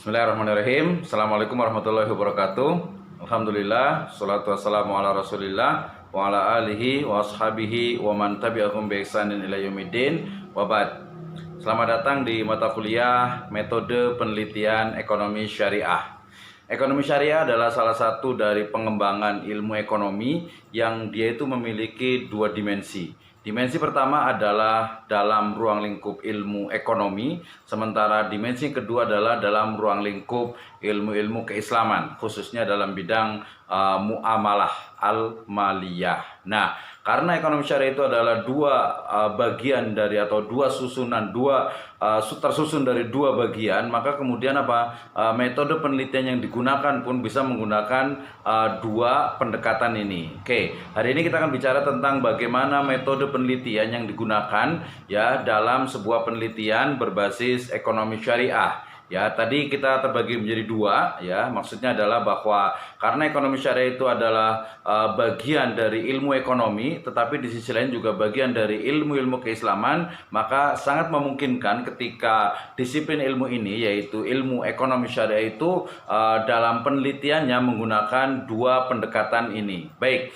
Bismillahirrahmanirrahim. Assalamualaikum warahmatullahi wabarakatuh. Alhamdulillah, salatu wassalamu ala rasulillah wa ala alihi wa ashabihi wa man tabi'ahum bi ihsanin ila yaumiddin wa ba'd. Selamat datang di mata kuliah Metode Penelitian Ekonomi Syariah. Ekonomi syariah adalah salah satu dari pengembangan ilmu ekonomi yang dia itu memiliki dua dimensi. Dimensi pertama adalah dalam ruang lingkup ilmu ekonomi, sementara dimensi kedua adalah dalam ruang lingkup ilmu-ilmu keislaman, khususnya dalam bidang muamalah al-maliyah. Nah, karena ekonomi syariah itu adalah dua bagian dari atau dua susunan, tersusun dari dua bagian, maka kemudian metode penelitian yang digunakan pun bisa menggunakan dua pendekatan ini. Oke, hari ini kita akan bicara tentang bagaimana metode penelitian yang digunakan ya dalam sebuah penelitian berbasis ekonomi syariah. Ya, tadi kita terbagi menjadi dua, ya. Maksudnya adalah bahwa karena ekonomi syariah itu adalah bagian dari ilmu ekonomi, tetapi di sisi lain juga bagian dari ilmu-ilmu keislaman, maka sangat memungkinkan ketika disiplin ilmu ini, yaitu ilmu ekonomi syariah itu dalam penelitiannya menggunakan dua pendekatan ini. Baik,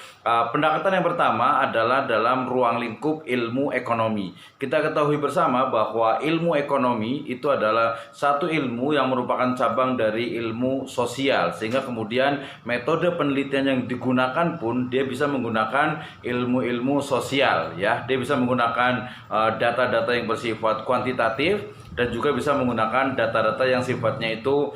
pendekatan yang pertama adalah dalam ruang lingkup ilmu ekonomi. Kita ketahui bersama bahwa ilmu ekonomi itu adalah satu ilmu yang merupakan cabang dari ilmu sosial, sehingga kemudian metode penelitian yang digunakan pun dia bisa menggunakan ilmu-ilmu sosial, ya. Dia bisa menggunakan data-data yang bersifat kuantitatif dan juga bisa menggunakan data-data yang sifatnya itu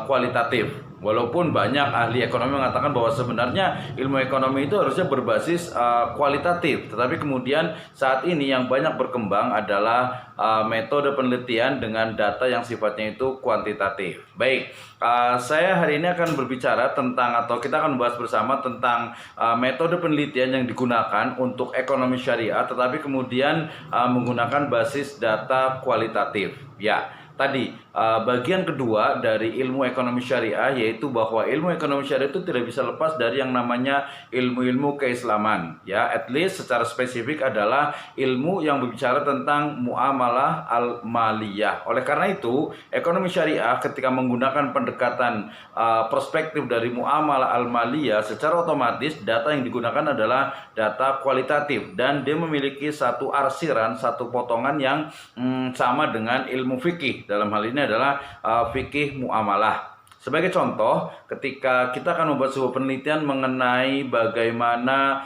kualitatif. Walaupun banyak ahli ekonomi mengatakan bahwa sebenarnya ilmu ekonomi itu harusnya berbasis kualitatif, tetapi kemudian saat ini yang banyak berkembang adalah metode penelitian dengan data yang sifatnya itu kuantitatif. Baik, saya hari ini akan berbicara tentang, atau kita akan membahas bersama tentang metode penelitian yang digunakan untuk ekonomi syariah, tetapi kemudian menggunakan basis data kualitatif. Ya, tadi bagian kedua dari ilmu ekonomi syariah, yaitu bahwa ilmu ekonomi syariah itu tidak bisa lepas dari yang namanya ilmu-ilmu keislaman, ya. At least secara spesifik adalah ilmu yang berbicara tentang muamalah al-maliyah. Oleh karena itu, ekonomi syariah ketika menggunakan pendekatan perspektif dari muamalah al-maliyah, secara otomatis data yang digunakan adalah data kualitatif, dan dia memiliki satu arsiran, satu potongan yang sama dengan ilmu fikih. Dalam hal ini adalah fikih muamalah. Sebagai contoh, ketika kita akan membuat sebuah penelitian mengenai bagaimana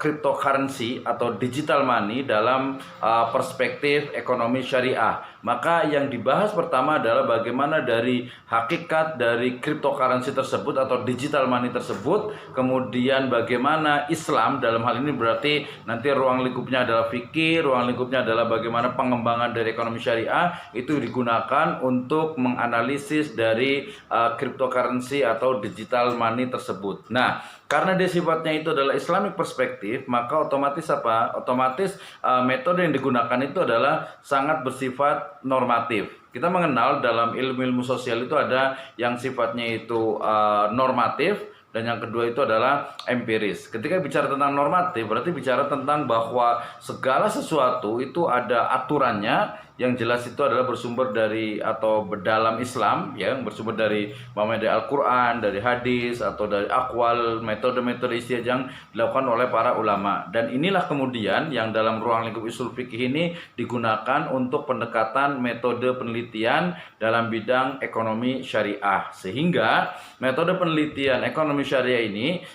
cryptocurrency atau digital money dalam perspektif ekonomi syariah, maka yang dibahas pertama adalah bagaimana dari hakikat dari cryptocurrency tersebut atau digital money tersebut, kemudian bagaimana Islam, dalam hal ini berarti nanti ruang lingkupnya adalah fikih, ruang lingkupnya adalah bagaimana pengembangan dari ekonomi syariah itu digunakan untuk menganalisis dari cryptocurrency atau digital money tersebut. Nah, karena dia sifatnya itu adalah Islamic perspektif, maka otomatis metode yang digunakan itu adalah sangat bersifat normatif. Kita mengenal dalam ilmu-ilmu sosial itu ada yang sifatnya itu normatif, dan yang kedua itu adalah empiris. Ketika bicara tentang normatif, berarti bicara tentang bahwa segala sesuatu itu ada aturannya, yang jelas itu adalah bersumber dari atau dalam Islam, ya, bersumber dari Al-Quran, dari hadis, atau dari akwal, metode-metode istihad yang dilakukan oleh para ulama. Dan inilah kemudian yang dalam ruang lingkup usul fikih ini digunakan untuk pendekatan metode penelitian dalam bidang ekonomi syariah. Sehingga metode penelitian ekonomi syariah ini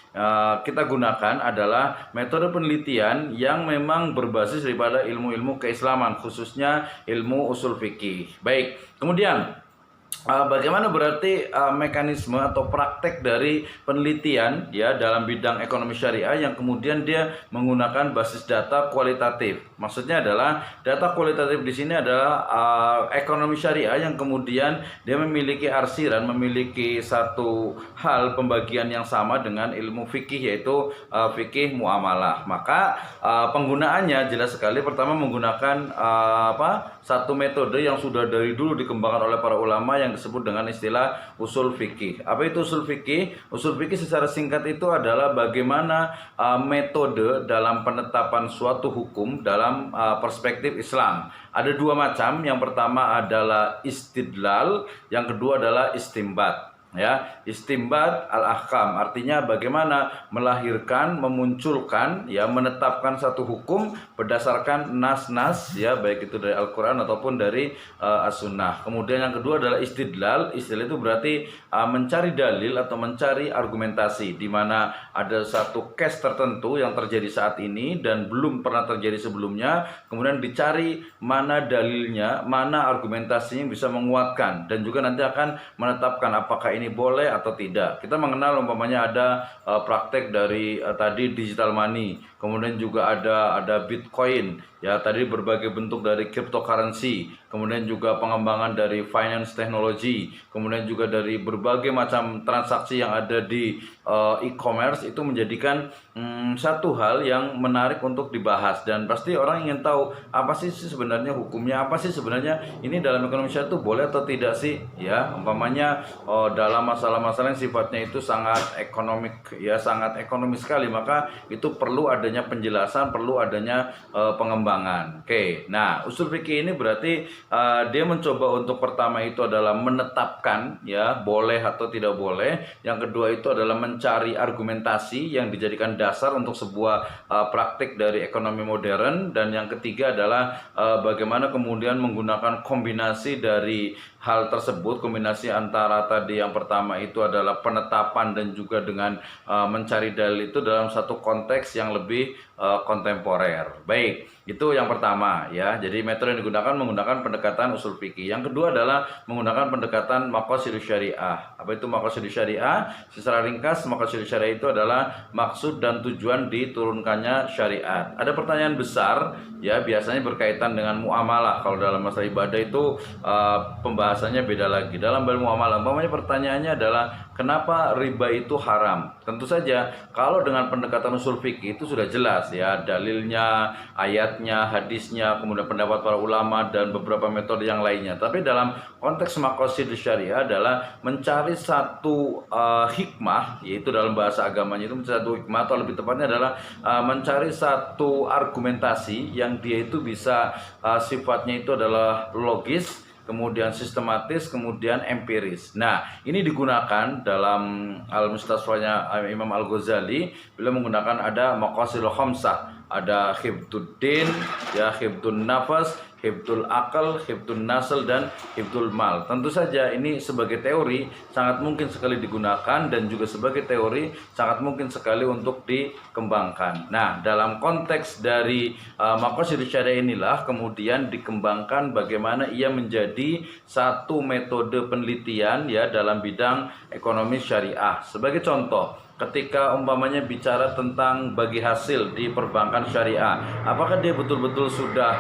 kita gunakan adalah metode penelitian yang memang berbasis daripada ilmu-ilmu keislaman, khususnya ilmu usul fikih. Baik, kemudian bagaimana berarti mekanisme atau praktek dari penelitian ya dalam bidang ekonomi syariah yang kemudian dia menggunakan basis data kualitatif. Maksudnya adalah data kualitatif di sini adalah ekonomi syariah yang kemudian dia memiliki arsiran, memiliki satu hal pembagian yang sama dengan ilmu fikih, yaitu fikih muamalah. Maka penggunaannya jelas sekali. Pertama menggunakan satu metode yang sudah dari dulu dikembangkan oleh para ulama yang disebut dengan istilah usul fikih. Apa itu usul fikih? Usul fikih secara singkat itu adalah bagaimana metode dalam penetapan suatu hukum dalam perspektif Islam. Ada dua macam. Yang pertama adalah istidlal, yang kedua adalah istimbat. Ya, istimbat al-ahkam artinya bagaimana melahirkan, memunculkan, ya, menetapkan satu hukum berdasarkan nas-nas, ya, baik itu dari Al-Qur'an ataupun dari As-Sunnah. Kemudian yang kedua adalah istidlal. Istidlal itu berarti mencari dalil atau mencari argumentasi di mana ada satu case tertentu yang terjadi saat ini dan belum pernah terjadi sebelumnya, kemudian dicari mana dalilnya, mana argumentasinya yang bisa menguatkan dan juga nanti akan menetapkan apakah ini boleh atau tidak. Kita mengenal umpamanya ada praktek dari tadi digital money, kemudian juga ada Bitcoin, ya, tadi berbagai bentuk dari cryptocurrency, kemudian juga pengembangan dari finance technology, kemudian juga dari berbagai macam transaksi yang ada di e-commerce. Itu menjadikan satu hal yang menarik untuk dibahas dan pasti orang ingin tahu apa sih sebenarnya hukumnya, apa sih sebenarnya ini dalam ekonomi syariah itu boleh atau tidak sih, ya. Umpamanya dalam masalah-masalah yang sifatnya itu sangat ekonomik, ya, sangat ekonomis sekali, maka itu perlu adanya penjelasan, perlu adanya pengembangan. Oke, nah usul fikih ini berarti dia mencoba untuk pertama itu adalah menetapkan, ya, boleh atau tidak boleh. Yang kedua itu adalah mencari argumentasi yang dijadikan dasar untuk sebuah praktik dari ekonomi modern, dan yang ketiga adalah bagaimana kemudian menggunakan kombinasi dari hal tersebut, kombinasi antara tadi yang pertama itu adalah penetapan dan juga dengan mencari dalil itu dalam satu konteks yang lebih kontemporer. Baik, itu yang pertama, ya. Jadi metode yang digunakan menggunakan pendekatan usul fikih. Yang kedua adalah menggunakan pendekatan maqasidus syariah. Apa itu maqasidus syariah? Secara ringkas, maqasidus syariah itu adalah maksud dan tujuan diturunkannya syariat. Ada pertanyaan besar, ya, biasanya berkaitan dengan muamalah. Kalau dalam masalah ibadah itu pembahasannya beda lagi. Dalam bab muamalah, umpamanya pertanyaannya adalah kenapa riba itu haram? Tentu saja kalau dengan pendekatan usul fikih itu sudah jelas, ya, dalilnya, ayatnya, hadisnya, kemudian pendapat para ulama dan beberapa metode yang lainnya. Tapi dalam konteks maqasidus syariah adalah mencari satu hikmah, yaitu dalam bahasa agamanya itu mencari satu hikmah, atau lebih tepatnya adalah mencari satu argumentasi yang dia itu bisa sifatnya itu adalah logis, kemudian sistematis, kemudian empiris. Nah, ini digunakan dalam Al-Mustasfanya Imam Al-Ghazali. Beliau menggunakan ada maqasidul khamsah, ada hifdzuddin, ya, hifdzun nafas, hifdzul akal, hifdzun nasl, dan hifdzul mal. Tentu saja ini sebagai teori sangat mungkin sekali digunakan dan juga sebagai teori sangat mungkin sekali untuk dikembangkan. Nah, dalam konteks dari maqasidus syariah inilah kemudian dikembangkan bagaimana ia menjadi satu metode penelitian, ya, dalam bidang ekonomi syariah. Sebagai contoh, ketika umpamanya bicara tentang bagi hasil di perbankan syariah, apakah dia betul-betul sudah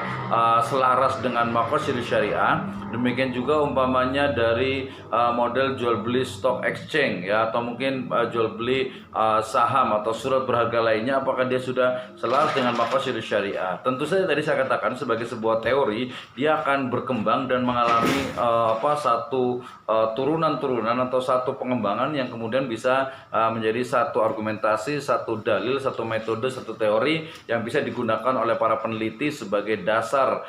selaras dengan maqasidus syariah? Demikian juga umpamanya dari model jual beli stock exchange, ya, atau mungkin jual beli saham atau surat berharga lainnya, apakah dia sudah selaras dengan maqasidus syariah? Tentu saja tadi saya katakan sebagai sebuah teori dia akan berkembang dan mengalami satu turunan-turunan atau satu pengembangan yang kemudian bisa menjadi satu argumentasi, satu dalil, satu metode, satu teori yang bisa digunakan oleh para peneliti sebagai dasar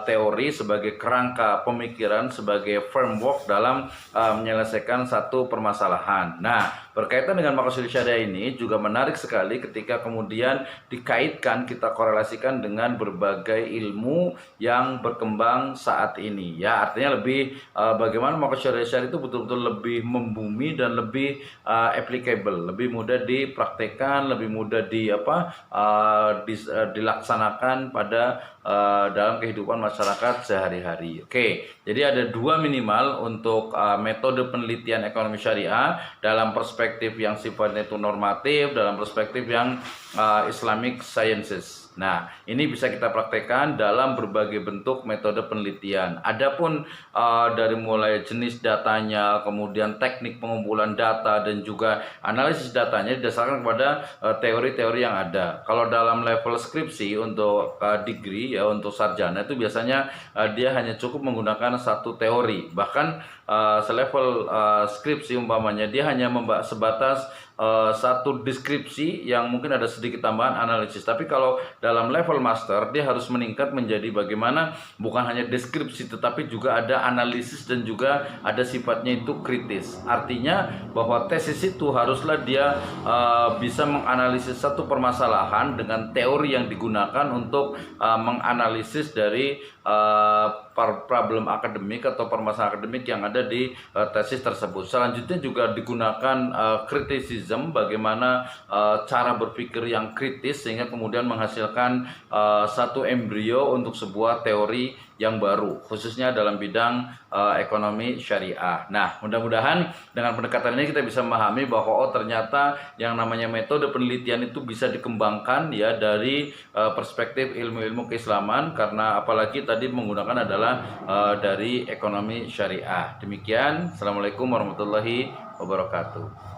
teori, sebagai kerangka pemikiran, sebagai framework dalam menyelesaikan satu permasalahan. Nah, berkaitan dengan maqasidus syariah ini juga menarik sekali ketika kemudian dikaitkan, kita korelasikan dengan berbagai ilmu yang berkembang saat ini. Ya, artinya lebih bagaimana maqasidus syariah itu betul-betul lebih membumi dan lebih applicable, lebih mudah dipraktekkan, lebih mudah dilaksanakan pada dalam kehidupan masyarakat sehari-hari. Oke, jadi ada dua minimal untuk metode penelitian ekonomi syariah dalam perspektif yang sifatnya itu normatif, dalam perspektif yang Islamic Sciences. Nah, ini bisa kita praktekkan dalam berbagai bentuk metode penelitian. Adapun dari mulai jenis datanya, kemudian teknik pengumpulan data dan juga analisis datanya didasarkan kepada teori-teori yang ada. Kalau dalam level skripsi untuk degree ya untuk sarjana itu biasanya dia hanya cukup menggunakan satu teori. Bahkan selevel skripsi umpamanya dia hanya sebatas satu deskripsi yang mungkin ada sedikit tambahan analisis. Tapi kalau dalam level master dia harus meningkat menjadi bagaimana bukan hanya deskripsi tetapi juga ada analisis dan juga ada sifatnya itu kritis. Artinya bahwa tesis itu haruslah dia bisa menganalisis satu permasalahan dengan teori yang digunakan untuk menganalisis dari problem akademik atau permasalahan akademik yang ada di tesis tersebut. Selanjutnya juga digunakan kritisisme, bagaimana cara berpikir yang kritis sehingga kemudian menghasilkan satu embrio untuk sebuah teori yang baru, khususnya dalam bidang ekonomi syariah. Nah, mudah-mudahan dengan pendekatan ini kita bisa memahami bahwa ternyata yang namanya metode penelitian itu bisa dikembangkan ya dari perspektif ilmu-ilmu keislaman, karena apalagi tadi menggunakan adalah dari ekonomi syariah. Demikian, Assalamualaikum warahmatullahi wabarakatuh.